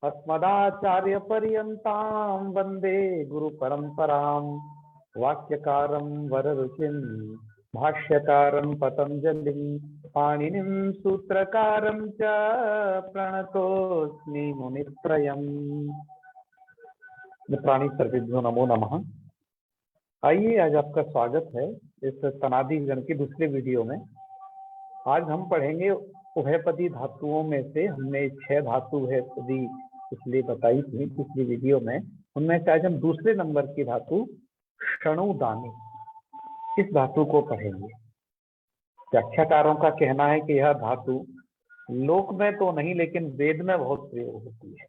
अस्मदाचार्य पर्यन्तां वंदे गुरु परंपरां। वाक्यकारं वररुचिं भाष्यकारं पतंजलिं पाणिनिं सूत्रकारं च प्रणतोऽस्मि मुनित्रयम्। प्राणी सर्वेभ्यो नमो नमः। आइए, आज आपका स्वागत है इस तनादि गण के दूसरे वीडियो में। आज हम पढ़ेंगे उभयपदी धातुओं में से हमने 6 धातु है पदी इसलिए बताई थी पिछली वीडियो में। उनमें से आज हम दूसरे नंबर की धातु षणुदानी इस धातु को पढ़ेंगे। व्याख्याकारों का कहना है कि यह धातु लोक में तो नहीं लेकिन वेद में बहुत प्रयोग होती है।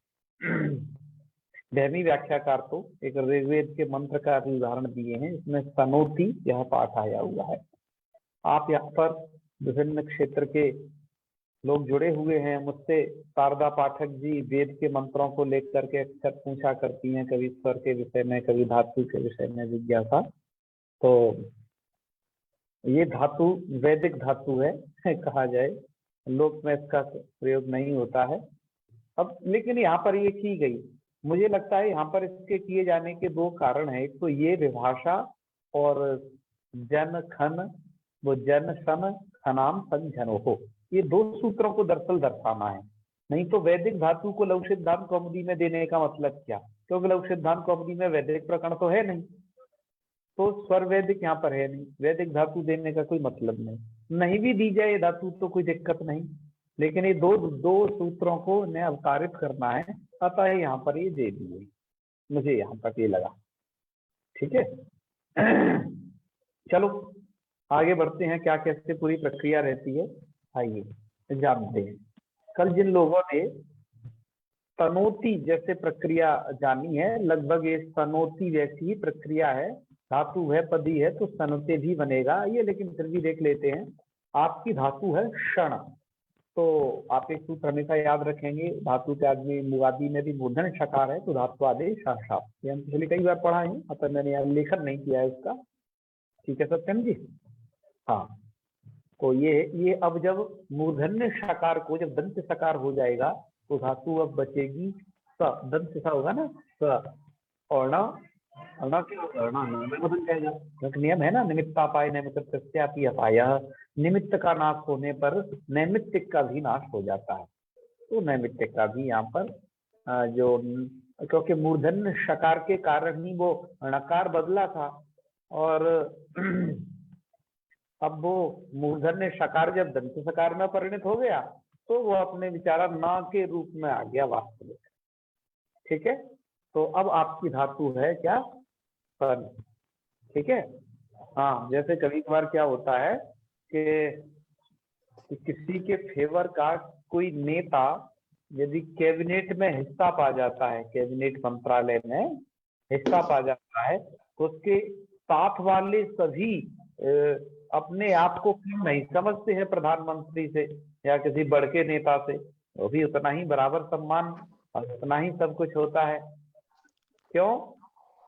धर्मी व्याख्याकार तो एक ऋग्वेद के मंत्र का भी उदाहरण दिए हैं, इसमें स्तनोति यह पाठ आया हुआ है। आप यहाँ पर विभिन्न क्षेत्र के लोग जुड़े हुए हैं। मुझसे शारदा पाठक जी वेद के मंत्रों को लेकर के अक्सर पूछा करती हैं, कभी स्वर के विषय में, कभी धातु के विषय में जिज्ञासा। तो ये धातु वैदिक धातु है कहा जाए, लोक में इसका प्रयोग नहीं होता है। अब लेकिन यहाँ पर ये की गई, मुझे लगता है यहाँ पर इसके किए जाने के 2 कारण हैं। एक तो ये विभाषा और जन खन, वो जन सन खनाम सन जनो हो, ये 2 सूत्रों को दरअसल दर्शाना है। नहीं तो वैदिक धातु को लघु सिद्धांत कौमुदी में देने का मतलब क्या, क्योंकि लघु सिद्धांत कौमुदी में वैदिक प्रकरण तो है नहीं, तो स्वर वैदिक यहाँ पर है नहीं, वैदिक धातु देने का कोई मतलब नहीं भी दी जाए धातु तो कोई दिक्कत नहीं, लेकिन ये दो सूत्रों को ने अवतारित करना है, अतः यहाँ पर ये दे दिए। मुझे यहाँ तक ये लगा, ठीक है। चलो आगे बढ़ते हैं, क्या कैसे पूरी प्रक्रिया रहती है आइए जानते हैं। कल जिन लोगों ने स्तनोति जैसे प्रक्रिया जानी है, लगभग ये स्तनोति जैसी ही प्रक्रिया है। धातु है पदी है तो स्तनोति भी बनेगा ये, लेकिन फिर भी देख लेते हैं। आपकी धातु है क्षण, तो आप एक सूत्र हमेशा याद रखेंगे, धातु के आदमी मुगादी में भी मूर्धन शकार है तो धातु आदेश शाप, ये हम पिछले कई बार पढ़ा है, अतः मैंने यहाँ लेखन नहीं किया है इसका, ठीक है सत्यम जी। हाँ, तो ये अब जब मूर्धन्य शकार को जब दंत सकार हो जाएगा तो धातु अब बचेगी स, दंत सा होगा ना स, और बदल जाएगा, क्योंकि नियम है ना निमित्तापाय नैमित्त प्रत्यापि अपायः, निमित्त का नाश होने पर नैमित्तिक का भी नाश हो जाता है। तो नैमित्तिक का भी यहाँ पर जो, क्योंकि मूर्धन्य शकार के कारण ही वो णकार बदला था, और अब वो मूर्धन्य शकार जब दंत सकार में परिणत हो गया तो वो अपने विचारा ना के रूप में आ गया वास्तविक, ठीक है। तो अब आपकी धातु है क्या, सन, ठीक है। हाँ, जैसे कभी कभार क्या होता है कि किसी के फेवर का कोई नेता यदि कैबिनेट में हिस्सा पा जाता है, कैबिनेट मंत्रालय में हिस्सा पा जाता है, तो उसके साथ वाले सभी अपने आप को क्यों नहीं समझते हैं प्रधानमंत्री से या किसी बड़े के नेता से, वो भी उतना ही बराबर सम्मान और उतना ही सब कुछ होता है। क्यों?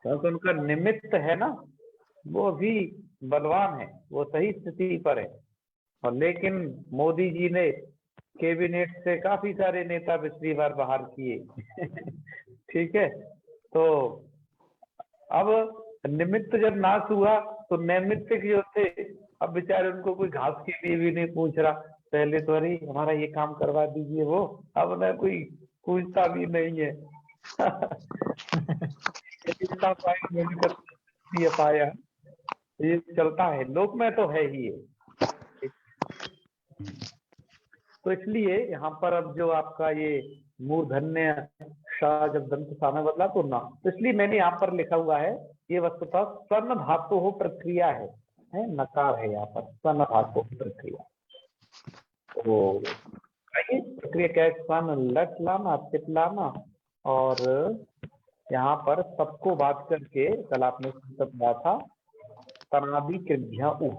क्योंकि उनका निमित्त है ना, वो भी बलवान है, वो सही स्थिति पर है। और लेकिन मोदी जी ने कैबिनेट से काफी सारे नेता पिछली बार बाहर किए ठीक है। तो अब निमित्त जब नाश हुआ तो नैमित्तिक जो थे अब बेचारे उनको कोई घास के लिए भी नहीं पूछ रहा, पहले तो अरे हमारा ये काम करवा दीजिए, वो अब ना कोई पूछता भी नहीं है पाया, ये चलता है, लोक में तो है ही है। तो इसलिए यहाँ पर अब जो आपका ये मूर्धन्य शाह जब दंत सा में बदला तो ना, तो इसलिए मैंने यहाँ पर लिखा हुआ है ये वस्तुतः सन धातु हो प्रक्रिया है, नकार है यहाँ पर सन धातु प्रक्रिया। तो प्रक्रिया क्या है, सन लट लाना तित लाना, और यहाँ पर सबको बात करके कल आपने सूत्र पढ़ा था तनादि कृभ्या उ,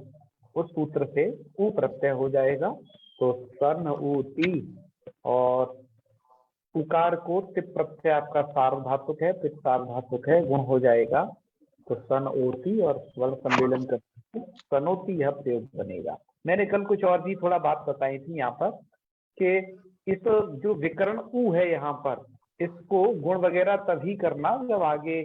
उस सूत्र से उ प्रत्यय हो जाएगा, तो सन उ ती, और उकार को तिप प्रत्यय आपका सार्वधातुक है, तिप सार्वधातुक है, गुण हो जाएगा, तो सन ओती और स्वर सम्मेलन करके सनोती यह प्रयोग बनेगा। मैंने कल कुछ और भी थोड़ा बात बताई थी यहाँ पर कि इस जो विकर्ण उ है यहाँ पर, इसको गुण वगैरह तभी करना जब आगे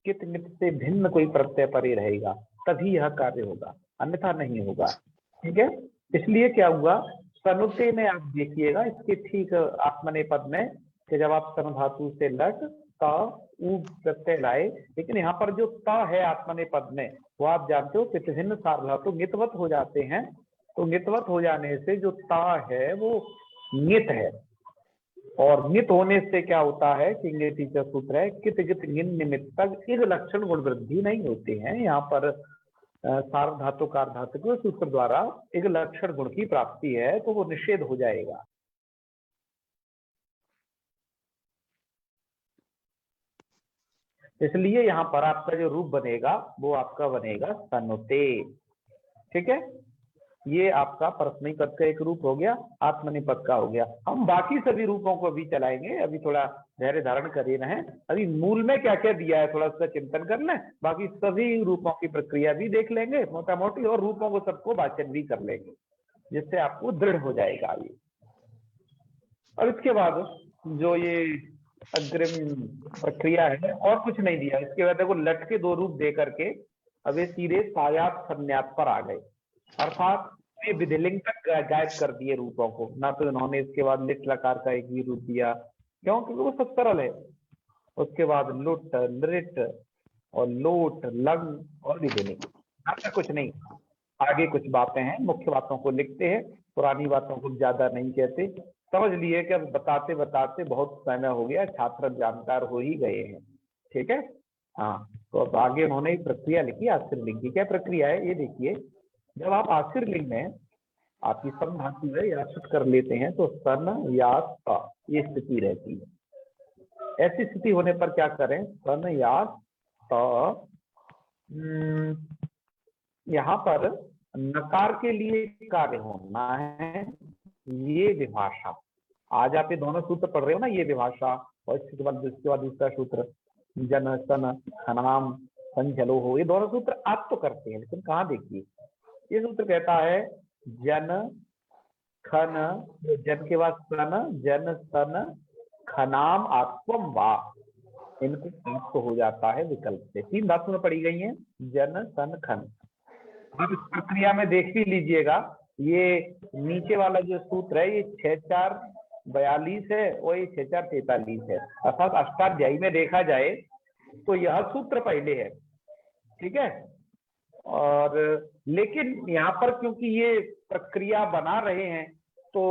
कित मित से भिन्न कोई प्रत्यय परे रहेगा, तभी यह कार्य होगा, अन्यथा नहीं होगा। ठीक है, इसलिए क्या हुआ, तनुते में आप देखिएगा इसके ठीक आत्मनेपद में कि जब आप सन धातु से लट त उ प्रत्यय लाए, लेकिन यहाँ पर जो त है आत्मनेपद में, वो आप जानते हो पितभिन्न सार्वधातु नितवत हो जाते हैं। तो नितवत हो जाने से जो ता है वो नित है, और नित होने से क्या होता है कि इंग्लिश का सूत्र है कित गित निन निमित्तक इग लक्षण गुण वृद्धि नहीं होते हैं। यहाँ पर सार्वधातु कार्धातुक सूत्र द्वारा एक लक्षण गुण की प्राप्ति है, तो वो निषेध हो जाएगा। इसलिए यहाँ पर आपका जो रूप बनेगा वो आपका बनेगा सनुते। ठीक है, ये आपका परस्मैपद पद का एक रूप हो गया, आत्मनेपद का हो गया। हम बाकी सभी रूपों को भी चलाएंगे, अभी थोड़ा धैर्य धारण कर ही रहें। अभी मूल में क्या क्या दिया है थोड़ा सा चिंतन कर लें, बाकी सभी रूपों की प्रक्रिया भी देख लेंगे मोटा मोटी, और रूपों को सबको वाचन भी कर लेंगे, जिससे आपको दृढ़ हो जाएगा ये। और इसके बाद जो ये अग्रिम प्रक्रिया है, और कुछ नहीं दिया इसके बाद, देखो लट के दो रूप दे करके अब ये सीधे सायात संन्यास पर आ गए, अर्थात ये विधिलिंग तक गायब कर दिए रूपों को। ना तो इन्होंने इसके बाद लिट लकार का एक भी रूप दिया, क्यों, क्योंकि वो सब सरल है। उसके बाद लुट, नृट और लोट, लंग और विधिलिंग, ऐसा कुछ नहीं। आगे कुछ बातें हैं, मुख्य बातों को लिखते हैं, पुरानी बातों को ज्यादा नहीं कहते। समझ लिए कि अब बताते बताते बहुत समय हो गया, छात्र जानकार हो ही गए हैं। ठीक है, हाँ, तो अब आगे उन्होंने प्रक्रिया लिखी आश्चर्य लिंग की। क्या प्रक्रिया है ये देखिए, जब आप आश्चर्य लिंग में आपकी सम धातु है याश्रुत कर लेते हैं तो सन या स ये स्थिति रहती है। ऐसी स्थिति होने पर क्या करें, सन या स, यहाँ पर नकार के लिए कार्य होना है ये विभाषा। आज आप ये दोनों सूत्र पढ़ रहे हो ना, ये विभाषा, और इसके बाद दूसरा सूत्र जन सन खनाम संजलो हो, ये दोनों सूत्र आप तो करते हैं, लेकिन कहाँ देखिए ये सूत्र कहता है जन खन, जन के बाद सन, जन सन खनाम आत्वम वा, इनको आपको हो जाता है विकल्प से। तीन धातु में पड़ी गई हैं, जन सन खन। अब इस प्रक्रिया में देख भी लीजिएगा, ये नीचे वाला जो सूत्र है ये 6-4-42 है और ये 6-4-43 है, अर्थात अष्टाध्यायी में देखा जाए तो यह सूत्र पहले है। ठीक है, और लेकिन यहाँ पर क्योंकि ये प्रक्रिया बना रहे हैं तो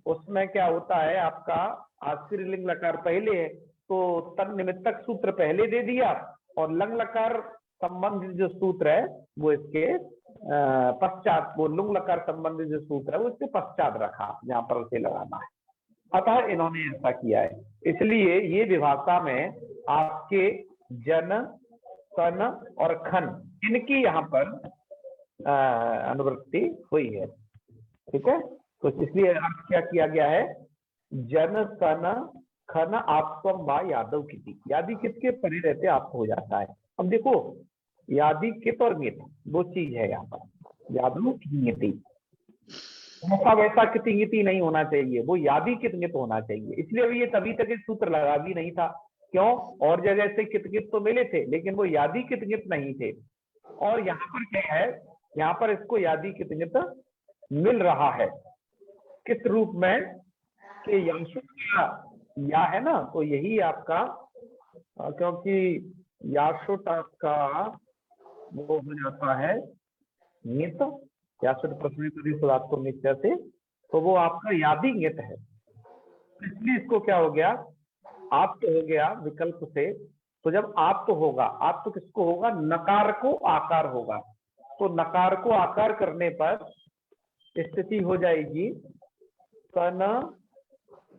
उसमें क्या होता है, आपका आश्चर्य लिंग लकार पहले है तो तन निमित्तक सूत्र पहले दे दिया, और लंग लकार संबंधित जो सूत्र है वो इसके पश्चात, वो लुंग लकार संबंधित जो सूत्र है वो इसके पश्चात रखा, जहां पर उसे लगाना है। अतः इन्होंने ऐसा किया है, इसलिए ये विभाषा में आपके जन सन और खन इनकी यहाँ पर अनुवृत्ति हुई है। ठीक है, तो इसलिए अर्थ क्या किया गया है, जन सन खन आत्वम वा यादव किति, यादी कित के परे रहते आपको हो जाता है। अब देखो यादी कित और नित दो चीज है यहाँ पर, यादव किति, ऐसा वैसा किति नहीं होना चाहिए, वो यादी कित नित होना चाहिए। इसलिए अभी ये तभी तक सूत्र लगा भी नहीं था, क्यों, और जगह से कित तो मिले थे लेकिन वो यादी कित नहीं थे। और यहाँ पर क्या है, यहाँ पर इसको यादी कित मिल रहा है, किस रूप में कि याशुट या है ना, तो यही आपका, क्योंकि याशुट आपका वो हो जाता है नित, याशुट प्रश्न नित्य से, तो वो आपका यादी नित है, इसलिए इसको क्या हो गया, आप तो हो गया विकल्प से। तो जब आप तो होगा, आप तो किसको होगा, नकार को आकार होगा, तो नकार को आकार करने पर स्थिति हो जाएगी सन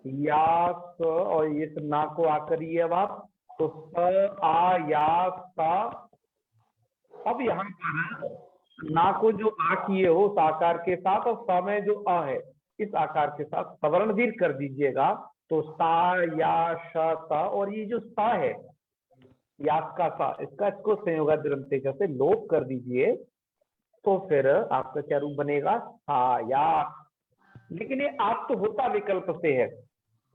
या स, और ये ना को आकरिए अब आप, तो स आ या सा। अब यहाँ पर ना को जो आ किए हो उस आकार के साथ, और स में जो अ है इस आकार के साथ सवर्ण दीर्घ कर दीजिएगा, तो सा या श सा, और ये जो सा है यास का सा, इसको संयोगादिरंते से लोप कर दीजिए, तो फिर आपका क्या रूप बनेगा, सा या। लेकिन ये आप तो होता विकल्प से है,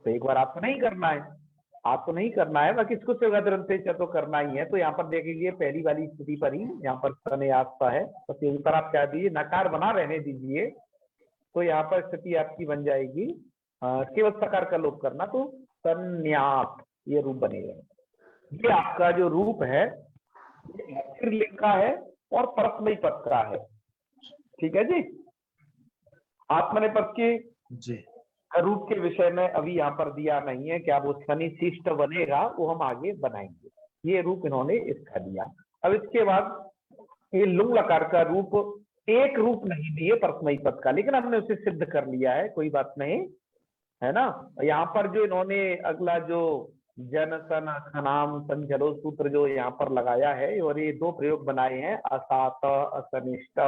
तो एक बार आपको नहीं करना है, आपको नहीं करना है, बाकी इसको सेवाग्रंथे तो करना ही है। तो यहाँ पर देख लीजिए पहली वाली स्थिति पर ही यहाँ पर सन्यासता है, तो यहीं पर आप क्या दीजिए, नकार बना रहने दीजिए। तो यहाँ पर स्थिति आपकी बन जाएगी केवल सकार का लोप करना, तो संन्यास ये रूप बनेगा। ये आपका जो रूप है स्त्रीलिंग का है और परस्मयी पद का है। ठीक है जी। आत्मनेपद के जी रूप के विषय में अभी यहाँ पर दिया नहीं है, क्या वो शनि शिष्ट बनेगा, वो हम आगे बनाएंगे। ये रूप इन्होंने इसका दिया। अब इसके बाद ये लुंग लकार का रूप, एक रूप नहीं दिए परस्मयी पद का, लेकिन हमने उसे सिद्ध कर लिया है, कोई बात नहीं है ना। यहाँ पर जो इन्होंने अगला जो जन सन खनाम संजलो सूत्र जो यहाँ पर लगाया है, और ये दो प्रयोग बनाए हैं, असात असनिष्ट,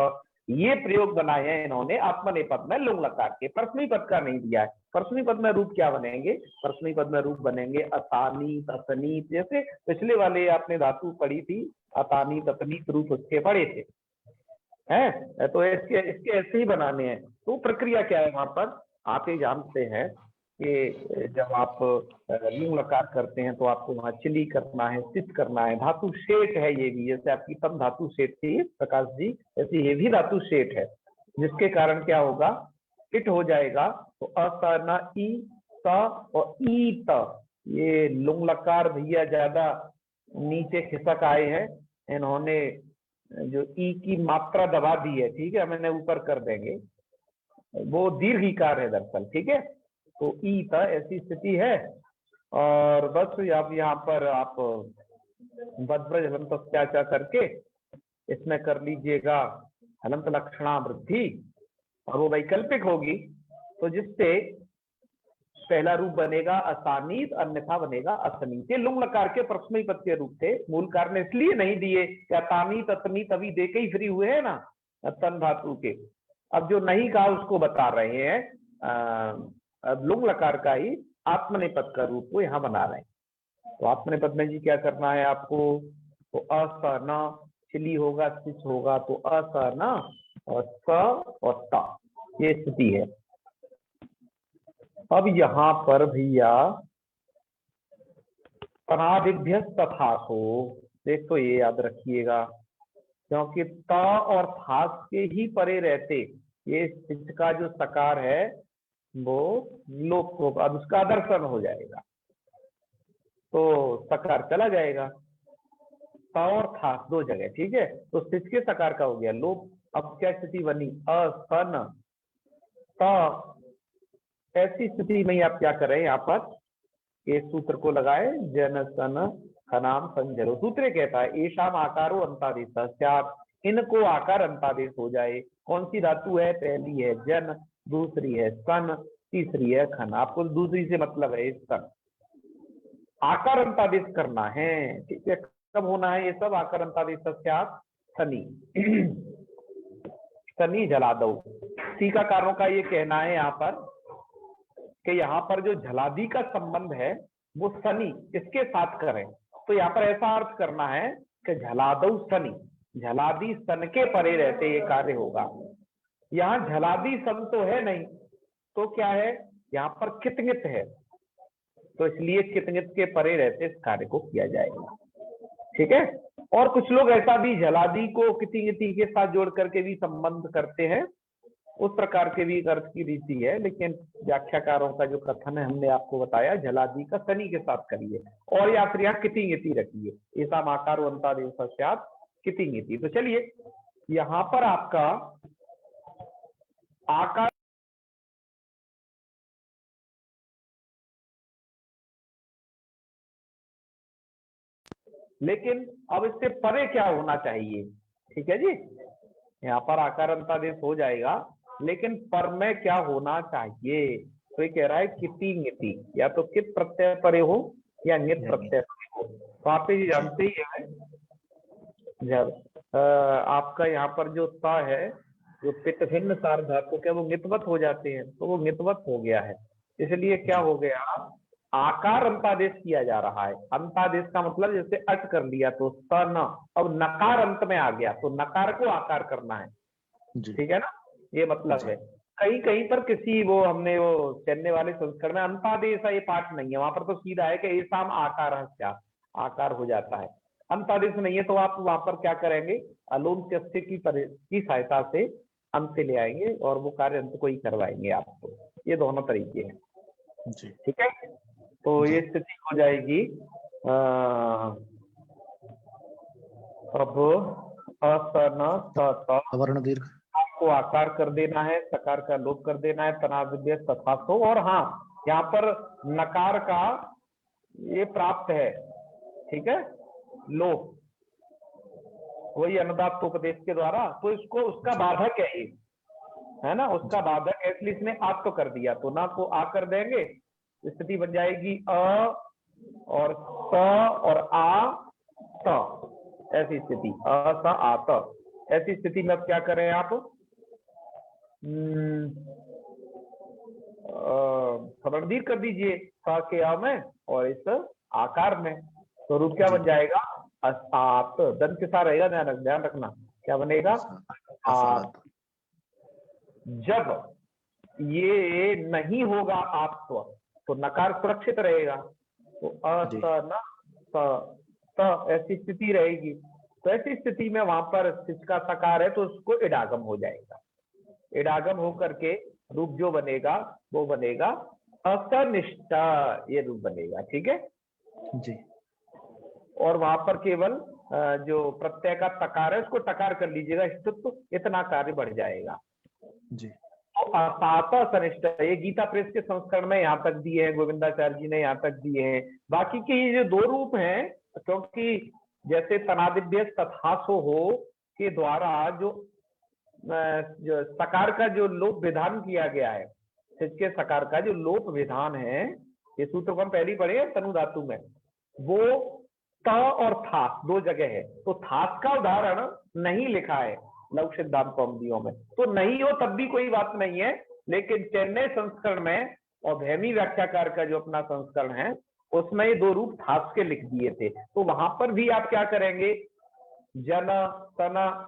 ये प्रयोग बनाए हैं इन्होंने आत्मनेपद में लुंग लकार के। परस्मयी पद का नहीं दिया है। परस्मयी पद में रूप क्या बनेंगे, परस्मयी पद में रूप बनेंगे अतानीत असनीत, जैसे पिछले वाले आपने धातु पढ़ी थी, अतानीत असनीत रूप उसके पढ़े थे हैं। तो इसके इसके ऐसे ही बनाने हैं। तो प्रक्रिया क्या है वहां पर, आप ये जानते हैं कि जब आप लुंग लकार करते हैं तो आपको वहां चिली करना है, सित करना है। धातु शेट है ये भी, जैसे आपकी तम धातु शेट थी प्रकाश जी, ऐसे ये भी धातु शेट है, जिसके कारण क्या होगा, इट हो जाएगा। तो अ ई त और ई त, ये लुंग लकार भैया ज्यादा नीचे खिसक आए हैं, इन्होंने जो ई की मात्रा दबा दी है, ठीक है, मैंने ऊपर कर देंगे, वो दीर्घिकार है दरअसल, ठीक है। तो ई था, ऐसी स्थिति है। और बस आप यहाँ पर आप बद्रज हलंत क्या करके इसमें कर लीजिएगा हलंत लक्षणा वृद्धि, और वो वैकल्पिक होगी, तो जिससे पहला रूप बनेगा असानीत, अन्यथा बनेगा असनीत। ये लुंग लकार के परस्मयी पद के रूप थे। मूल कारण इसलिए नहीं दिए कि अतानीत असनीत अभी दे के ही फ्री हुए हैं ना तन धातु के। अब जो नहीं कहा उसको बता रहे हैं, अब लुंग लकार का ही आत्मनेपद का रूप को यहाँ बना रहे हैं। तो आत्मनेपद में जी क्या करना है आपको, तो असना चिली होगा, सिच होगा, तो असना और स और ता, ये स्थिति है। अब यहाँ पर भैया तनादिभ्य तथा को देख, तो ये याद रखिएगा, क्योंकि त और थास के ही परे रहते ये सिच का जो सकार है वो लोप को, अब उसका आदर्शन हो जाएगा, तो सकार चला जाएगा। त और थास दो जगह, ठीक है, तो सिच के सकार का हो गया लोप। अब क्या स्थिति बनी, असन त, ऐसी स्थिति में आप क्या करें, यहाँ पर इस सूत्र को लगाए, जन सन खनाम संजरो। सूत्र कहता है एशाम आकारो अंतादेश, इनको आकार अंतादेश हो जाए। कौन सी धातु है, पहली है जन, दूसरी है सन, तीसरी है खन। आपको दूसरी से मतलब है सन, आकार अंतादेश करना है, ठीक है। कब होना है ये सब, आकार अंतादेश शनि शनि जला दो। टीकाकारों का ये कहना है यहाँ पर कि यहाँ पर जो झलादी का संबंध है वो शनि इसके साथ करें, तो यहाँ पर ऐसा अर्थ करना है कि झलादौ शनि, झलादी सन के परे रहते ये कार्य होगा। यहाँ झलादी सन तो है नहीं, तो क्या है, यहाँ पर कितंगित है, तो इसलिए कितंगित के परे रहते इस कार्य को किया जाएगा, ठीक है। और कुछ लोग ऐसा भी झलादी को कितिंगिति के साथ जोड़ करके भी संबंध करते हैं, उस प्रकार के भी अर्थ की रीति है, लेकिन व्याख्याकारों का जो कथन है हमने आपको बताया, झलादी का शनि के साथ करिए, और या फिर यहाँ कितिंगिति रखिए, ऐसा आकारो अंतादेश कितिंगिति। तो चलिए यहाँ पर आपका आकार लेकिन अब इससे परे क्या होना चाहिए, ठीक है जी। यहाँ पर आकार अंतादेश हो जाएगा, लेकिन पर में क्या होना चाहिए, तो ये कह रहा है किति ङिति, या तो कित प्रत्यय परे हो या ङित प्रत्यय परे हो। तो आप ये जानते ही है, जब आपका यहाँ पर जो ता है, जो पित्त भिन्न सार धातु क्या वो ङितवत हो जाते हैं, तो वो ङितवत हो गया है, इसलिए क्या हो गया, आकार अंतादेश किया जा रहा है। अंतादेश का मतलब जैसे अट कर लिया तो सन, अब नकार अंत में आ गया तो नकार को आकार करना है, ठीक है ना, ये मतलब है। कहीं कहीं पर किसी वो हमने वो चलने वाले संस्करण में अंतादेश ये पाठ नहीं है, वहां पर तो सीधा है कि ऐसाम आकार क्या आकार हो जाता है। अंतादेश नहीं है तो आप वहां पर क्या करेंगे, अलोन त्यस्य की सहायता से अंत ले आएंगे और वो कार्य अंत को ही करवाएंगे आपको। ये दोनों तरीके हैं जी। ठीक है। तो जी। ये स्थिति हो जाएगी अब असन सवर्ण दीर्घ को आकार कर देना है, सकार का लोप कर देना है, तनादिव्य तथासो। और हाँ, यहाँ पर नकार का ये प्राप्त है ठीक है, लोप, वही अनुदात उपदेश के द्वारा, तो इसको उसका बाधक है ना, उसका बाधक है, इसलिए इसने आप तो कर दिया, तो ना को आ कर देंगे, स्थिति बन जाएगी अ और स और आ त, ऐसी स्थिति अ स आ त। ऐसी स्थिति में अब क्या करें आप, सवर्णदीर्घ कर दीजिए स के आ में और इस आकार में, तो रूप क्या बन जाएगा, असात। दंत के साथ रहेगा, ध्यान रखना क्या बनेगा, असात। जब ये नहीं होगा आत्व तो नकार सुरक्षित रहेगा, तो असन ऐसी स्थिति रहेगी। तो ऐसी स्थिति में वहां पर सिच का सकार है तो उसको इडागम हो जाएगा, इडागम होकर के रूप जो बनेगा वो बनेगा असनिष्ठ, ये रूप बनेगा ठीक है जी। और वहां पर केवल जो प्रत्यय का तकार है उसको टकार कर लीजिएगा, तो इतना कार्य बढ़ जाएगा जी। असात सनिष्ठ, ये गीता प्रेस के संस्करण में यहाँ तक दिए हैं, गोविंदाचार्य जी ने यहाँ तक दिए हैं। बाकी के ये जो दो रूप हैं, क्योंकि जैसे तनादिभ्य तथासो हो के द्वारा जो सकार का जो लोप विधान किया गया है, के सकार का जो लोप विधान है, ये सूत्र को हम पहले ही पढ़े हैं तनु धातु में, वो त और थास दो जगह है, तो थास का उदाहरण नहीं लिखा है लघु सिद्धांत कौमुदियों में, तो नहीं हो तब भी कोई बात नहीं है, लेकिन चेन्नई संस्करण में और भैमी व्याख्याकार का जो अपना संस्करण है उसमें ये दो रूप थास के लिख दिए थे, तो वहां पर भी आप क्या करेंगे, जन सन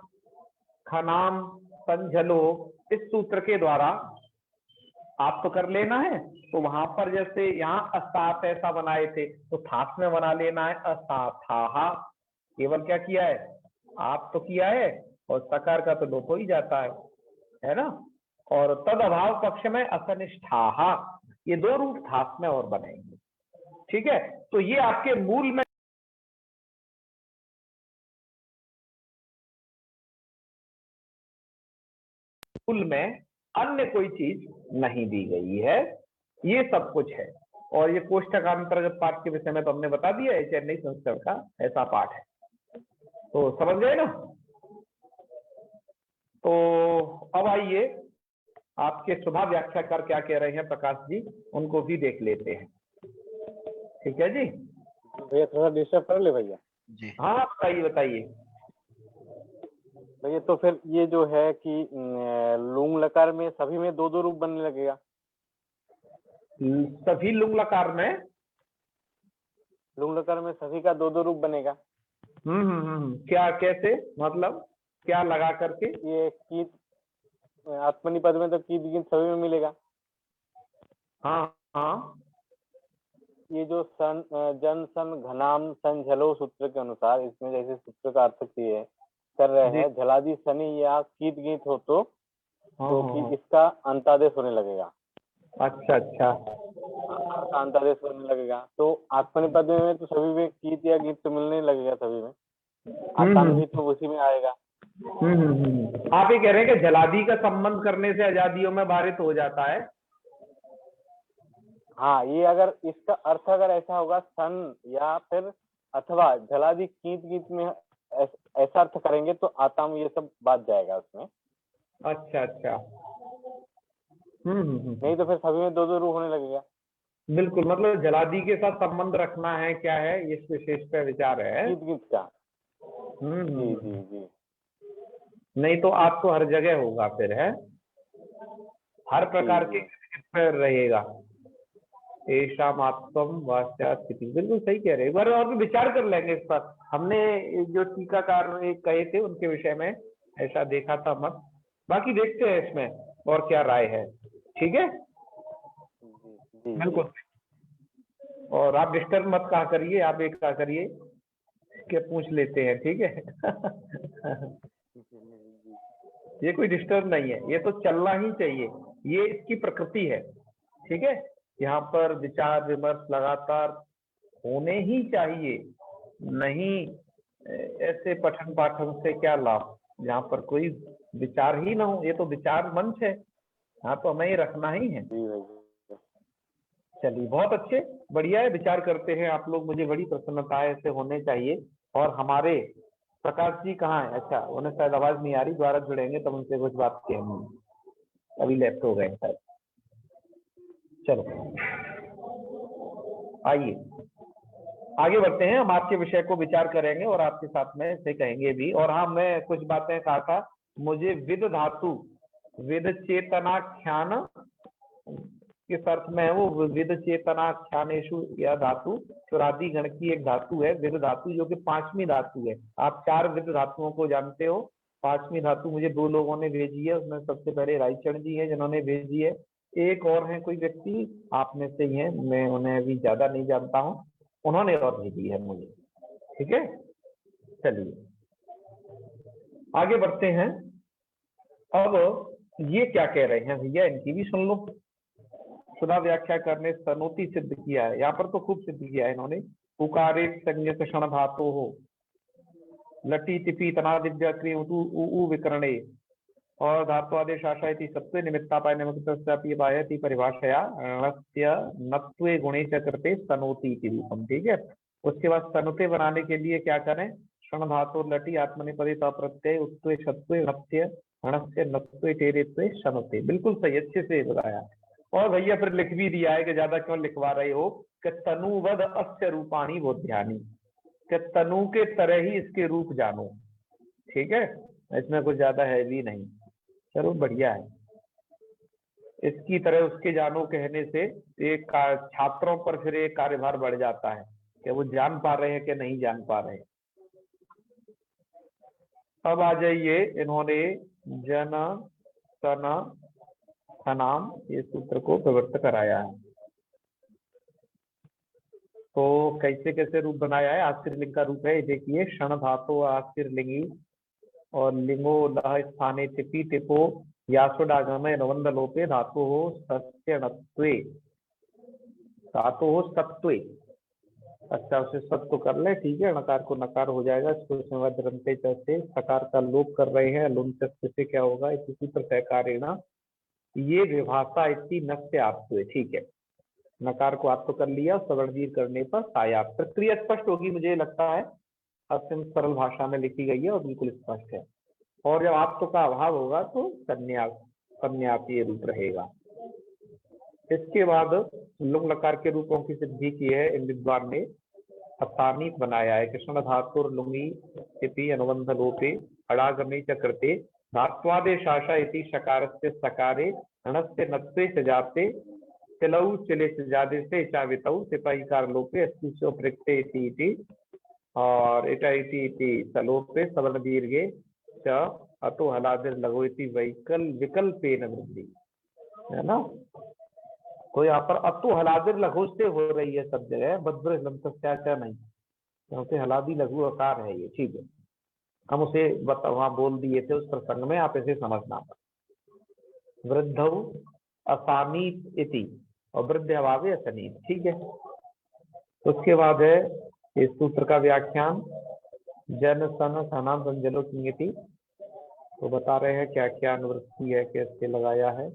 खनाम संझलो, इस सूत्र के द्वारा आप तो कर लेना है। तो वहां पर जैसे यहाँ असात ऐसा बनाए थे तो थास में बना लेना है असाथा, केवल क्या किया है, आप तो किया है, और सकार का तो लोप हो ही जाता है ना, और तद अभाव पक्ष में असनिष्ठा, ये दो रूप थास में और बनेंगे ठीक है। तो ये आपके मूल में अन्य कोई चीज नहीं दी गई है, ये सब कुछ है। और ये कोष्ठक अंतर्गत पाठ के विषय में तो हमने बता दिया है, चेन्नई संस्करण का ऐसा पाठ है, तो समझ गए ना। तो अब आइए आपके स्वभाव व्याख्याकार क्या कह रहे हैं प्रकाश जी, उनको भी देख लेते हैं ठीक है जी। भैया थोड़ा डिस्टर्ब कर ले भैया जी। हाँ बताइए भैया। तो फिर ये जो है कि लुंग लकार में सभी में दो दो रूप बनने लगेगा, सभी लुंग लकार में, लुंग लकार में सभी का दो दो रूप बनेगा। क्या कैसे, मतलब क्या लगा करके, ये कीट आत्मनिपद में तो कीट गिंत सभी में मिलेगा। हाँ ये जो सन जन सन घनाम सन झलो सूत्र के अनुसार, इसमें जैसे सूत्र का अर्थ किए कर रहे हैं, झलादि शनि या कीट गीत हो तो कि इसका अंतादेश होने लगेगा। अच्छा अंतादेश होने लगेगा, तो आत्मनिपद में तो सभी में कीट या गीत तो मिलने लगेगा, सभी में आत्म भी तो उसी में आएगा। आप ये कह रहे हैं कि जलादि का संबंध करने से आजादियों में बारित हो जाता है। हाँ, ये अगर इसका अर्थ अगर ऐसा होगा सन या फिर अथवा जलादि कीट गीत में ऐसा अर्थ करेंगे तो आत्म ये सब बात जाएगा उसमें। अच्छा नहीं तो फिर सभी में दो दो रूप होने लगेगा। बिल्कुल, मतलब जलादि के साथ संबंध रखना है, क्या है इस विशेष पे विचार है कीट गीत का। जी। नहीं तो आप तो हर जगह होगा फिर है, हर प्रकार के पर रहेगा ऐसा मात्म वास्या स्थिति। बिल्कुल सही कह रहे हैं, एक बार और भी विचार कर लेंगे इस पर। हमने जो टीकाकार कहे थे उनके विषय में ऐसा देखा था मत, बाकी देखते हैं इसमें और क्या राय है। ठीक है, जी बिल्कुल। और आप डिस्टर्ब मत कहा करिए, आप एक कहा करिए कि पूछ लेते हैं, ठीक है। ये कोई डिस्टर्ब नहीं है, ये तो चलना ही चाहिए, ये इसकी प्रकृति है। ठीक है, यहाँ पर विचार विमर्श लगातार होने ही चाहिए, नहीं ऐसे पठन पाठन से क्या लाभ, जहाँ पर कोई विचार ही ना हो। ये तो विचार मंच है, यहाँ तो हमें ये रखना ही है। जी भैया। चलिए, बहुत अच्छे, बढ़िया है, विचार करते हैं आप लोग, मुझे बड़ी प्रसन्नता है, ऐसे होने चाहिए। और हमारे प्रकाश जी कहाँ है? अच्छा, उन्हें शायद आवाज नहीं आ रही, दोबारा जुड़ेंगे तब उनसे कुछ बात कहेंगे, अभी लेफ्ट हो गए शायद। चलो आइए आगे बढ़ते हैं, हम आपके विषय को विचार करेंगे और आपके साथ में से कहेंगे भी। और हाँ, मैं कुछ बातें कहा था, मुझे विद धातु, विद चेतनाख्यान किस अर्थ में है वो, विद चेतनाख्यानेषु यह धातु चुरादी गण की एक धातु है, विद धातु, जो कि पांचवी धातु है। आप 4 विद धातुओं को जानते हो, पांचवी धातु मुझे 2 लोगों ने भेजी है, उसमें सबसे पहले रायचरण जी है जिन्होंने भेजी है, एक और है कोई व्यक्ति आप में से ही है, मैं उन्हें अभी ज्यादा नहीं जानता हूँ, उन्होंने और भेजी है मुझे। ठीक है, चलिए आगे बढ़ते हैं। अब ये क्या कह रहे हैं भैया, इनकी भी सुन लो। सुधा व्याख्या करने सनोती सिद्ध किया है, यहाँ पर तो खूब सिद्ध किया है इन्होंने। पुकारे संज्ञक क्षण धातो हो, लटी तिपी तना दिव्या क्रिय उ विकरणे, और धातु आदेश आशा सत्व निमित्तापाय निमित्तस्यापि पायति परिभाषया णस्य नत्वे गुणे च कृते सनोति इति रूपम। ठीक है, उसके बाद सनुते बनाने के लिए क्या करें, क्षण धातु लटी आत्मनिपदे प्रत्यय उत्वे छत्वे णस्य णस्य नत्वे टेरेत्वे सनुते। बिल्कुल सही, अच्छे से बताया। और भैया फिर लिख भी दिया है कि ज्यादा क्यों लिखवा रहे हो, कि तनुवद अस्य रूपाणी बोध्यानि, कि तनु के तरह ही इसके रूप जानो। ठीक है, इसमें कुछ ज्यादा है भी नहीं, चलो बढ़िया है। इसकी तरह उसके जानो कहने से एक छात्रों पर फिर एक कार्यभार बढ़ जाता है कि वो जान पा रहे हैं कि नहीं जान पा रहे। अब आ जाइए, इन्होंने जन सन नाम ये सूत्र को प्रवृत्त कराया है। तो कैसे कैसे रूप बनाया है, आश्चर्यलिंग का रूप है, देखिए क्षण धातु आश्चर्यलिंगी, और लिंगो लह स्थाने टिपी टिपो यासुडागमे नवंद लोपे धातु हो सत्यणत्वे, धातु हो सत्वे। अच्छा, उसे सत्व कर ले, ठीक है, नकार को नकार हो जाएगा, इसको से सकार का लोप कर रहे हैं, लुंच से क्या होगा, इसी सूत्र सहकारेण ये विभाषा इतनी नस्य आप्तवे। ठीक है, नकार को आप्त कर लिया, सवर्णदीर्घ करने पर साया, प्रक्रिया स्पष्ट होगी, मुझे लगता है अत्यंत सरल भाषा में लिखी गई है और बिल्कुल स्पष्ट है। और जब आप्त का अभाव होगा तो संन्यासीय रूप रहेगा। इसके बाद लुंग लकार के रूपों की सिद्धि की है इन विद्वान ने, असानीत बनाया है। कृष्ण धातुर लुंगी इति अनुबंध लोपे अड़ागमे च कृते धात्वादेशाशा इति शकारस्य सकारे णस्य नत्वे च जाते तिलौ चिले च जादे से चावितौ सिपाहीकार लोपे अस्तिशो प्रकृते इति और इटा इति सलोपे सवर्ण दीर्घे च अतो हलादिर लघु इति विकल्पेन वृद्धि, है ना। तो यहाँ पर अतो हलादिर लघु से हो रही है सब जगह, बद्र लंत्या नहीं, क्योंकि हलादी लघु आकार है ये। ठीक है, हम उसे वहां बोल दिए थे उस प्रसंग में, आप इसे समझना। वृद्धौ असानीत इति और वृद्ध अभावे असनीत। ठीक है, उसके बाद है इस सूत्र का व्याख्यान, जन सन सनाम संजलो किंगति। तो बता रहे हैं क्या क्या अनुवृत्ति है, कैसे लगाया है।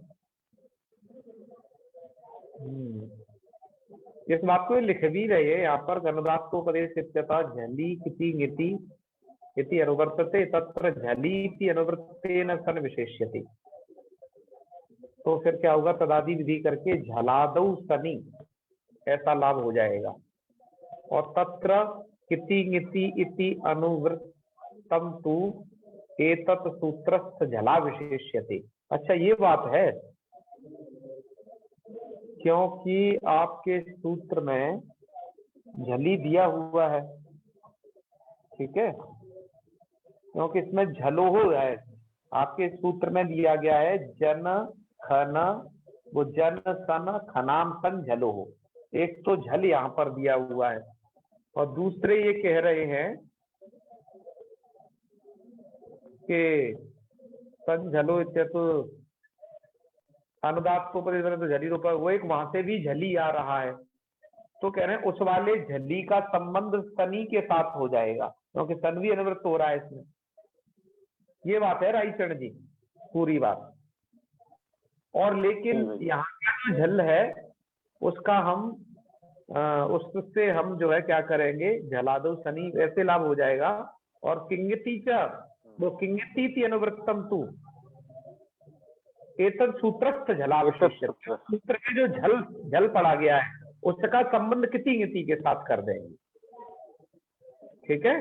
इस बात को लिख भी रहे हैं यहाँ पर, गणदास को पदे सिद्धता झली किति गिति इति अनुवर्तते तत्र झली अनुवृत्तेन सन विशेष्यते। तो फिर क्या होगा, तदादि विधि करके झलादौ सनी ऐसा लाभ हो जाएगा। और तत्र किति गिति इति अनुवृत्तम तु एतत् सूत्रस्थ झला विशेष्यते। अच्छा, ये बात है, क्योंकि आपके सूत्र में झली दिया हुआ है, ठीक है, क्योंकि इसमें झलोहो है, आपके सूत्र में दिया गया है जन खन, वो जन सन खनाम सन झलो हो। एक तो झल यहाँ पर दिया हुआ है और दूसरे ये कह रहे हैं कि सन झलो तो अनुदात को तो झली रूप, वो एक वहां से भी झली आ रहा है, तो कह रहे हैं उस वाले झली का संबंध सनी के साथ हो जाएगा क्योंकि सन भी अनुवृत्त हो रहा है इसमें। ये बात है राईचरण जी, पूरी बात। और लेकिन यहाँ का जो झल है उसका हम उससे हम जो है क्या करेंगे, झलादो शनि ऐसे लाभ हो जाएगा। और किंगति च वो किंगति अनुवृत्तम तू एतद सूत्रस्थ झलावशिष्य, सूत्र के जो झल पड़ा गया है उसका संबंध किति के साथ कर देंगे। ठीक है,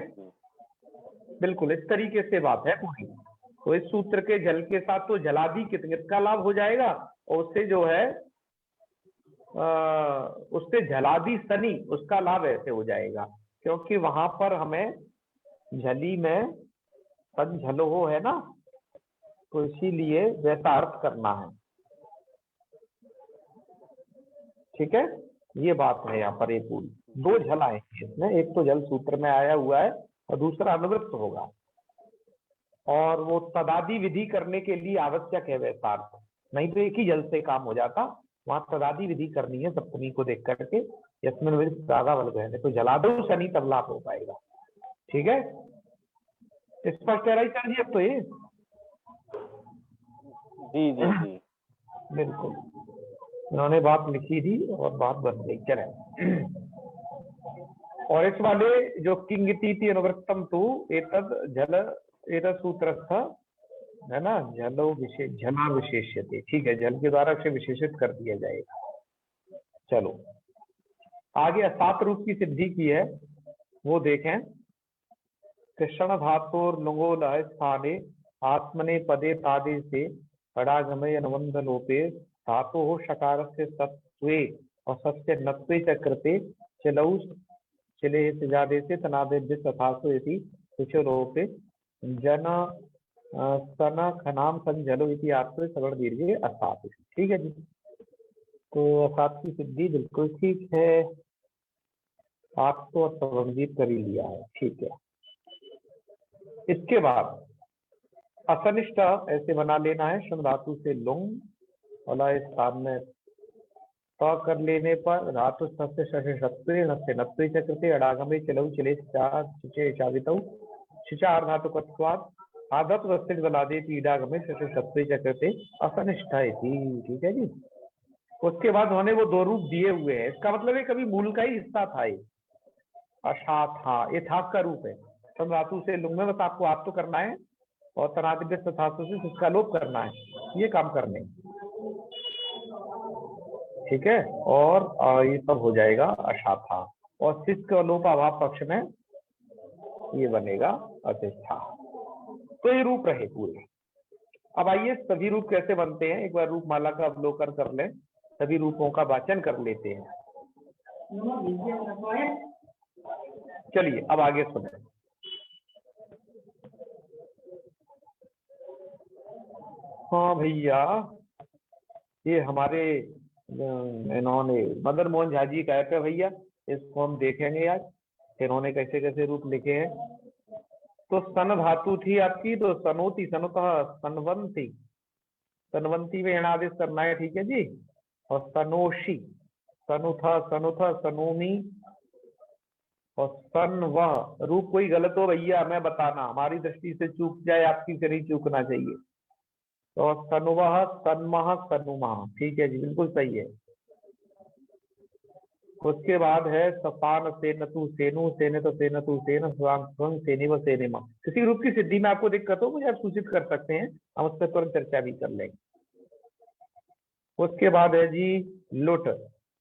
बिल्कुल इस तरीके से बात है पूरी। तो इस सूत्र के जल के साथ तो जलादि कितनित का लाभ हो जाएगा और उससे जो है उससे झलादि शनि उसका लाभ ऐसे हो जाएगा, क्योंकि वहां पर हमें झली में सन झलो हो है ना, तो इसीलिए वैसा अर्थ करना है। ठीक है, ये बात है यहाँ पर। एक पूरी दो झल आए इसमें, एक तो जल सूत्र में आया हुआ है और दूसरा अनुवृत्त होगा। और वो तदादि विधि करने के लिए आवश्यक है वैसा अर्थ, नहीं तो एक ही जल से काम हो जाता। वहां तदादि विधि करनी है सप्तमी को देख करके, यस्मिन विधि दागा बल गए, तो जलादो शनि तब लाभ हो पाएगा। ठीक है, स्पष्ट है राइट जी अब तो ये? जी जी जी बिल्कुल, उन्होंने बात लिखी थी और बात बन गई। चले और इस वाले जो किंगति अनुवृत्तम तू एतद झल एतद सूत्रस्थ है ना, झलो विशेष झला विशेष्यते। ठीक है, जल के द्वारा उसे विशेषित कर दिया जाएगा। चलो आगे असात रूप की सिद्धि की है वो देखें। कृष्ण धातुर लुंगो लह स्थाने आत्मने पदे तादे से अडागमय अनुबंध लोपे धातु हो शकार से सत्वे और सत्य नत्वे चक्रते चलऊ चिले सजादे से तनादे तथासु इति कुचलोपे जन सन खनाम सन जलो इति आत्म सवर्ण दीर्घे असात। ठीक है जी, तो असात की सिद्धि बिल्कुल ठीक है, आप तो सवर्णदीप कर ही लिया है। ठीक है, इसके बाद असनिष्ठ ऐसे बना लेना है, श्रम धातु से लुंग और स्थान में त कर लेने पर धातु से नत्वे चक्रते अडागमे चलऊ चिले शिचार धातु कत्वाद आदत वस्तिक बलादे पीडागमे सत्वे चक्रते असनिष्ठा। ठीक है जी, उसके बाद उन्होंने वो दो रूप दिए हुए हैं, इसका मतलब है कभी मूल का ही हिस्सा था ये अशात। हाँ, ये थाक का रूप है। श्रम धातु से लुंग में बस आपको आप तो करना है और तनादिव्य धातु से इसका लोप करना है, ये काम करने। ठीक है, और ये सब हो जाएगा अशाथा और सिस का लोप अभाव पक्ष में ये बनेगा अतिष्ठा। तो ये रूप रहे पूरे। अब आइए सभी रूप कैसे बनते हैं एक बार रूप माला का अवलोकन कर लें, सभी रूपों का वाचन कर लेते हैं। चलिए अब आगे सुने। हाँ भैया, ये हमारे इन्होंने मदन मोहन झा जी कहे थे भैया इसको हम देखेंगे आज, इन्होंने कैसे कैसे रूप लिखे हैं। तो सन धातु थी आपकी, तो सनोती सनुतः सनवंती, सनवंती में आदेश करना है। ठीक है जी, और सनोशी सनुथा सनुथा सनोमी और सन वह रूप कोई गलत हो भैया मैं बताना, हमारी दृष्टि से चूक जाए आपकी से नहीं चूकना चाहिए। तो सनुवह सन्मह सनुमह, ठीक है जी, बिल्कुल सही है। उसके बाद है सपान सेनतु सेनु सेनत सेनतु सेन स्वं सेने व सेनेमा। किसी रूप की सिद्धि में आपको दिक्कत हो मुझे आप सूचित कर सकते हैं, हम उस पर तुरंत चर्चा भी कर लेंगे। उसके बाद है जी लुट,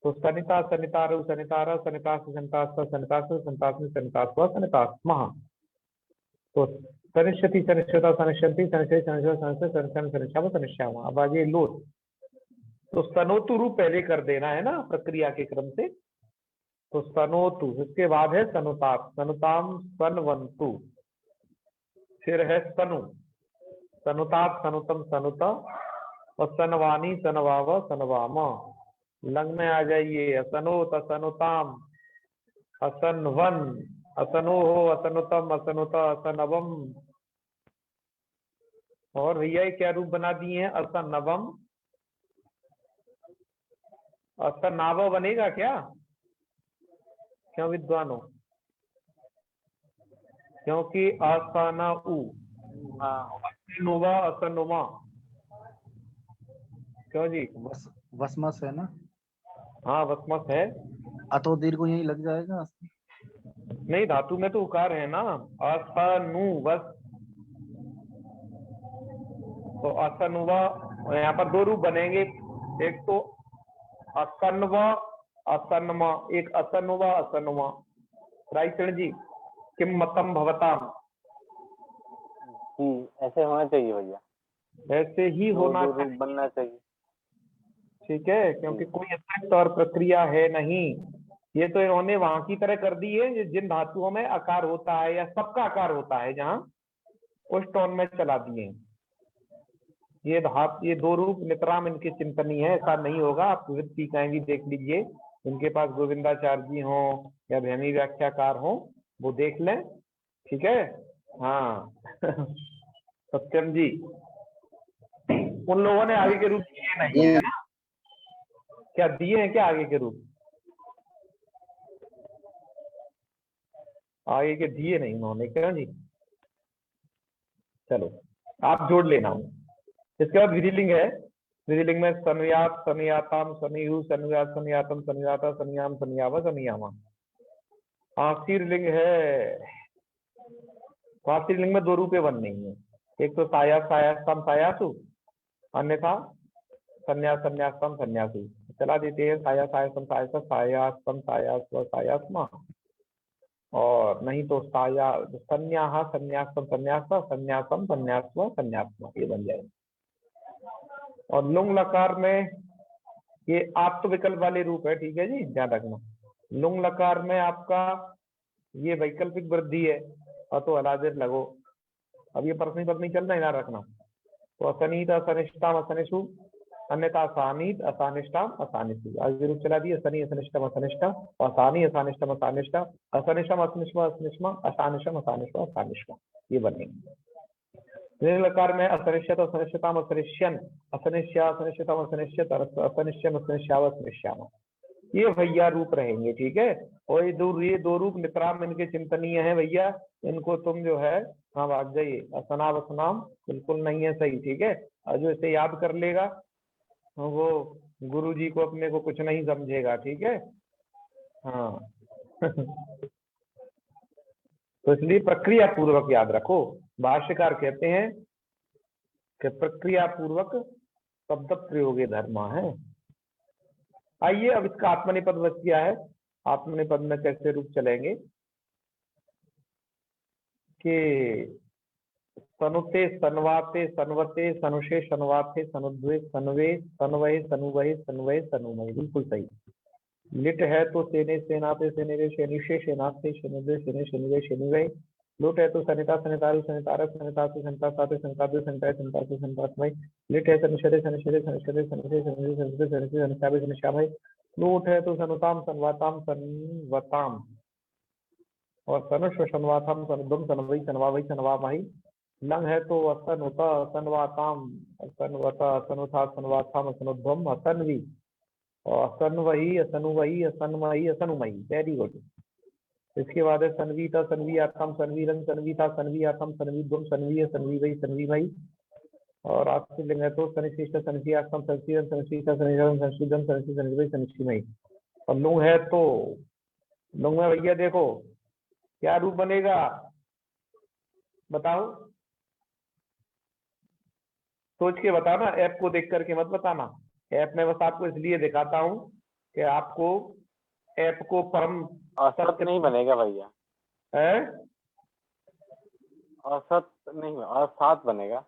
तो सनिता सनितार सनितार सनितास सनितास सनितास सनितास सनितास सनितास महा, तो सनिश्यति सनिश्यता सनिश्यंति सनिश्चय सनिश्चय सनिश्याम। अब आगे लोट, तो सनोतु रूप पहले कर देना है ना प्रक्रिया के क्रम से, तो सनोतु। इसके बाद है सनुताप सनुताम सनवंतु, फिर है सनु सनुताप सनुतम सनुता और सनवानी सनवाव सनवाम। लंग में आ जाइए, असनोत असनुताम, असनवन, असनोहो, असनुतम, असनुता, असनवम। और भैया ये क्या रूप बना दिए हैं? असनवम, असनाव बनेगा क्या? क्यों विद्वानों? क्योंकि असना उ, असनुवा असनुमा। क्यों जी? वसमस है ना? हाँ वसमस है। अतो दीर्घ को यही लग जाएगा। नहीं, धातु में तो उकार है ना। असनु वस, तो असनुवा। यहाँ पर दो रूप बनेंगे, एक तो असनवा असनमा, एक असनुवा असनुमा। राइचरण जी, किम मतम भवताम? जी ऐसे होना चाहिए भैया, ऐसे ही होना रूप चाहिए, बनना चाहिए। ठीक है, क्योंकि कोई अतिरिक्त और प्रक्रिया है नहीं। ये तो इन्होंने वहां की तरह कर दी है जिन धातुओं में आकार होता है या सबका आकार होता है, जहां उस टोन में चला दिए। ये दो रूप नितराम इनके चिंतनीय है, ऐसा नहीं होगा। आप विविध टीकाएं भी देख लीजिए, इनके पास गोविंदाचार्य जी हो या भैमी व्याख्याकार हो, वो देख लें, ठीक है। हाँ सत्यम जी, उन लोगों ने आगे के रूप दिए नहीं है ना? क्या दिए हैं क्या आगे के रूप? आगे के दिए नहीं उन्होंने, क्यों जी? चलो आप जोड़ लेना। इसके बाद विधिलिंग है। विधिलिंग में सन्यात सन्याताम सनियु सन्यात सन्यातम सन्याता सन्याम सन्यावा सन्यामा। आशीर्लिंग है। तो आशीर्लिंग में दो रूपे बननी है, एक तो साया सायास्तम सायासु, अन्यथा संन्यास संन्यास्तम संन्यासु। चला देते हैं साया सायास्तम सायास सायास्तम सायास सायास्मा, और नहीं तो साया संन्याह संन्यास्तम संन्यास संन्यासम संन्यास्व संन्यास्मा, ये बन जाएगा। और लुंग लकार में ये आप्त विकल्प वाले रूप है, ठीक है जी, ध्यान रखना। लुंग लकार में आपका ये वैकल्पिक वृद्धि है, अतो अलादिर लगो। अब ये परस्मी पत्नी चल रहा है, ध्यान रखना। तो असनीत असनिष्टाम असनिषु, अन्यथा असानीत असानिष्टाम असानिषु। आगे रूप चला दिया, असनी असनिष्टम असनिष्टा, असानी असानिष्टम असानिष्टा, असनिष्टम असनिष्मा असनिष्मा, असानिष्टम असानिष्मा असानिष्मा, ये बनेंगे। लकार में असनिश्चित असनिश्चिताम असनिश्यन, असनिश्या असनिश्चिताम असनिश्चित, असनिश्यम असनिश्याव असनिश्याम, ये भैया रूप रहेंगे, ठीक है। और ये दो रूप नितराम इनके चिंतनीय है भैया, इनको तुम जो है हाँ भाग जाइए। असनाव असनाम बिल्कुल नहीं है सही, ठीक है। और जो इसे याद कर लेगा वो गुरु जी को अपने को कुछ नहीं समझेगा, ठीक है। हाँ तो इसलिए प्रक्रिया पूर्वक याद रखो। भाष्यकार कहते हैं कि प्रक्रिया पूर्वक शब्द प्रयोगे धर्म है। आइए अब इसका आत्मनिपद बच गया है। आत्मनिपद में कैसे रूप चलेंगे कि सनुते सनवाते सनवते सनुषे सनवाते सनुद्वे सनवे सनवहे सनुवहे सनवहे सनुमय, बिल्कुल सही। लिट है तो सेने सेनाते सेनेरे शनिषे सेनाते शनिद्वे सेने शनिवे शनिवय। लुट है तो सनिता सनितारु सनितारक सनितासु सनितासाते सनिताद्वे सनिताय सनितासु सनितात्मय। लिट है शनिशरे शनिशरे शनिशरे शनिशे शनिशे शनिशे शनिशे शनिशाभे शनिशाभय। लूट है तो सनुताम सनवाताम सनवताम, और सनुष्व सनवाताम सनुदम सनवई सनवावई सनवामहि। लंग है तो असनुता असनवाताम असनवता असनुथा असनवाताम असनुध्वम असनवी, और असनवही असनुवही असनमयी असनुमयी। Very good. इसके बाद है सनवीता सनवीयाताम सनवीरं सनवीता सनवीयाताम सनवीध्वम सनवीय सनवीवई सनवीमयी। और आपसे लिंग है तो सनिशिष्ट सनिशियास्तम सनिशीरं सनिशीता सनिशरं सनिशीदं सनिशी सनिवई सनिशीमयी। और लुंग है तो लुंग में भैया देखो क्या रूप बनेगा, बताओ, सोच के बताना, ऐप को देख करके मत बताना। ऐप में बस आपको इसलिए दिखाता हूँ कि आपको ऐप को परम असत नहीं बनेगा भैया, है, असत नहीं, असात बनेगा।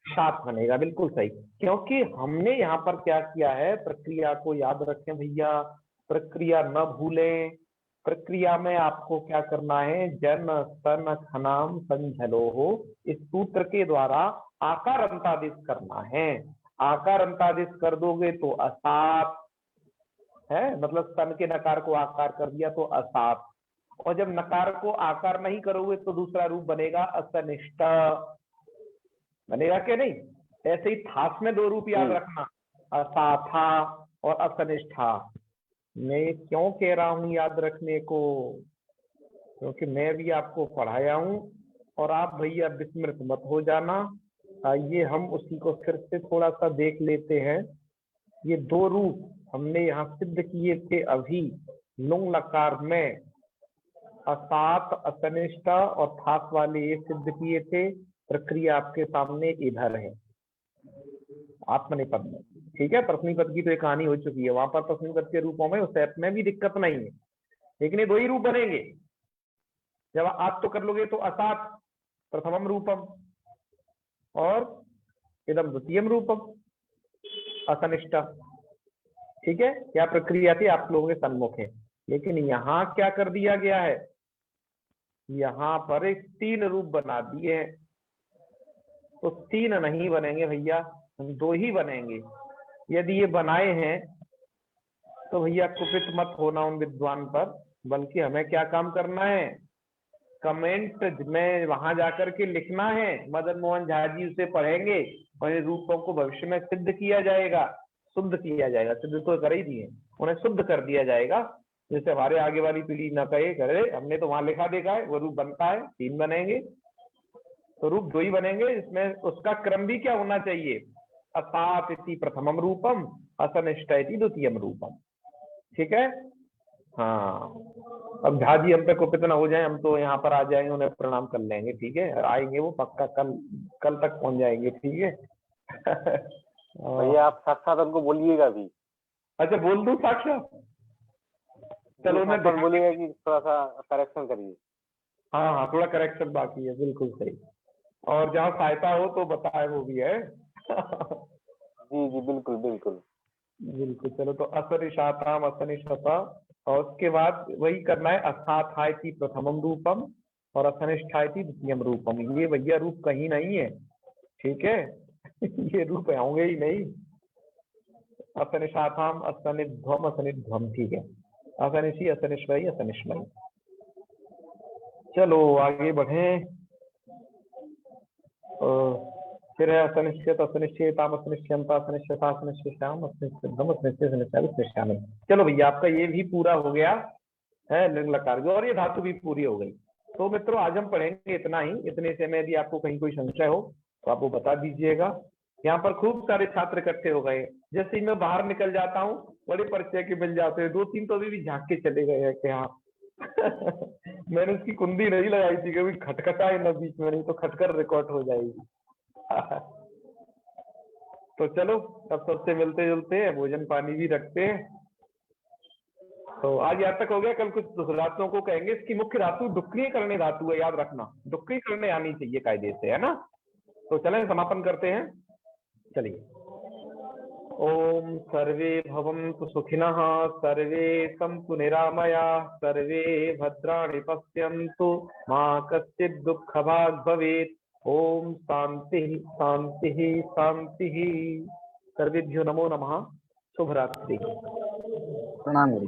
सात बनेगा, बिल्कुल सही। क्योंकि हमने यहाँ पर क्या किया है, प्रक्रिया को याद रखें भैया, प्रक्रिया न भूलें। प्रक्रिया में आपको क्या करना है, जन सन खनाम संझलो हो, इस सूत्र के द्वारा आकार अंतादेश करना है। आकार अंतादेश कर दोगे तो असात है, मतलब सन के नकार को आकार कर दिया तो असात। और जब नकार को आकार नहीं करोगे तो दूसरा रूप बनेगा असनिष्ठ, बनेगा क्या नहीं। ऐसे ही थास में दो रूप याद रखना, असाथा और असनिष्ठा। मैं क्यों कह रहा हूं याद रखने को, क्योंकि मैं भी आपको पढ़ाया हूं और आप भैया विस्मृत मत हो जाना। आइए हम उसी को फिर से थोड़ा सा देख लेते हैं। ये दो रूप हमने यहाँ सिद्ध किए थे अभी लुंग लकार में, असात असनिष्ठ और थास वाले ये सिद्ध किए थे। प्रक्रिया आपके सामने इधर है आत्मनेपद में, ठीक है। प्रश्नी पद की तो एक कहानी हो चुकी है, वहां पर प्रश्नी पद के रूपों में उस ऐप में भी दिक्कत नहीं है, लेकिन ये दो ही रूप बनेंगे। जब आप तो कर लोगे तो असात प्रथमम रूपम और इदम द्वितीयम रूपम असनिष्ठ, ठीक है। क्या प्रक्रिया थी आप लोगों के सम्मुख है। लेकिन यहाँ क्या कर दिया गया है, यहाँ पर एक तीन रूप बना दिए हैं, तो तीन नहीं बनेंगे भैया, दो ही बनेंगे। यदि ये बनाए हैं तो भैया कुपित मत होना उन विद्वान पर, बल्कि हमें क्या काम करना है, कमेंट में वहां जाकर के लिखना है। मदन मोहन झा जी उसे पढ़ेंगे और इन रूपों को भविष्य में सिद्ध किया जाएगा, शुद्ध किया जाएगा। सिद्ध तो कर ही दिए, उन्हें शुद्ध कर दिया जाएगा, जैसे हमारे आगे वाली पीढ़ी न कहे करे हमने तो वहां लिखा देखा है। वो रूप बनता है, तीन बनेंगे तो रूप दो ही बनेंगे। इसमें उसका क्रम भी क्या होना चाहिए, असात इति प्रथमम रूपम असनिष्ठ इति द्वितीयम रूपम, ठीक है। हाँ, अब झा जी हम पे कुपित न हो जाए, हम तो यहाँ पर आ जाएंगे, उन्हें प्रणाम कर लेंगे, ठीक है। आएंगे वो पक्का कल तक पहुंच जाएंगे, ठीक है। भैया आप साक्षात उनको बोलिएगा भी। अच्छा बोल दूं साक्षात, चलो मैं बोलिएगा कि थोड़ा सा करेक्शन करिए। हाँ हाँ, थोड़ा करेक्शन बाकी है, बिल्कुल सही। और जहाँ सहायता हो तो बताए, वो भी है। जी जी बिल्कुल बिल्कुल बिल्कुल। चलो तो असनिशाताम असनिष्ठता, और उसके बाद वही करना है, अस्थाथाइति प्रथमम रूपम और असनिष्ठाइति द्वितीयम रूपम। ये भैया रूप कहीं नहीं है, ठीक है। ये रूप होंगे ही नहीं। असनिशाताम असनिध्वम असनिध्वम, ठीक है। असनिशी असनिश्वई असनिश्वई। चलो आगे बढ़े। फिर है असनिश्चित असनिश्चेताम असनिश्चयंता असनिश्चता असनिश्चयाम असनिश्चितम असनिश्चयाम। चलो भैया आपका ये भी पूरा हो गया है लिंग लकार, और ये धातु भी पूरी हो गई। तो मित्रों आज हम पढ़ेंगे इतना ही। इतने से में यदि आपको कहीं कोई संशय हो तो आप वो बता दीजिएगा। यहाँ पर खूब सारे छात्र इकट्ठे हो गए। जैसे ही मैं बाहर निकल जाता हूँ बड़े परिचय के मिल जाते हैं, दो तीन तो अभी भी झाँक के चले गए हैं कि हाँ। मैंने उसकी कुंडी नहीं लगाई थी, कभी खटखटाए न बीच में, नहीं तो खटकर रिकॉर्ड हो जाएगी। तो चलो अब सबसे मिलते जुलते हैं, भोजन पानी भी रखते हैं। तो आज यहाँ तक हो गया। कल कुछ धातुओं को कहेंगे। इसकी मुख्य धातु डुक्रिय करने धातु है, याद रखना, डुक्रिय करने आनी चाहिए कायदे से, है ना। तो चलें समापन करते हैं, चलिए। ओम सर्वे भवन्तु सुखिनः, सर्वे सन्तु निरामयाः, सर्वे भद्राणि पश्यन्तु, मा कश्चित् दुःखभाग् भवेत्। ओम शांति शांति शांति। सर्वेभ्यो नमो नमः। शुभ रात्रि। प्रणाम।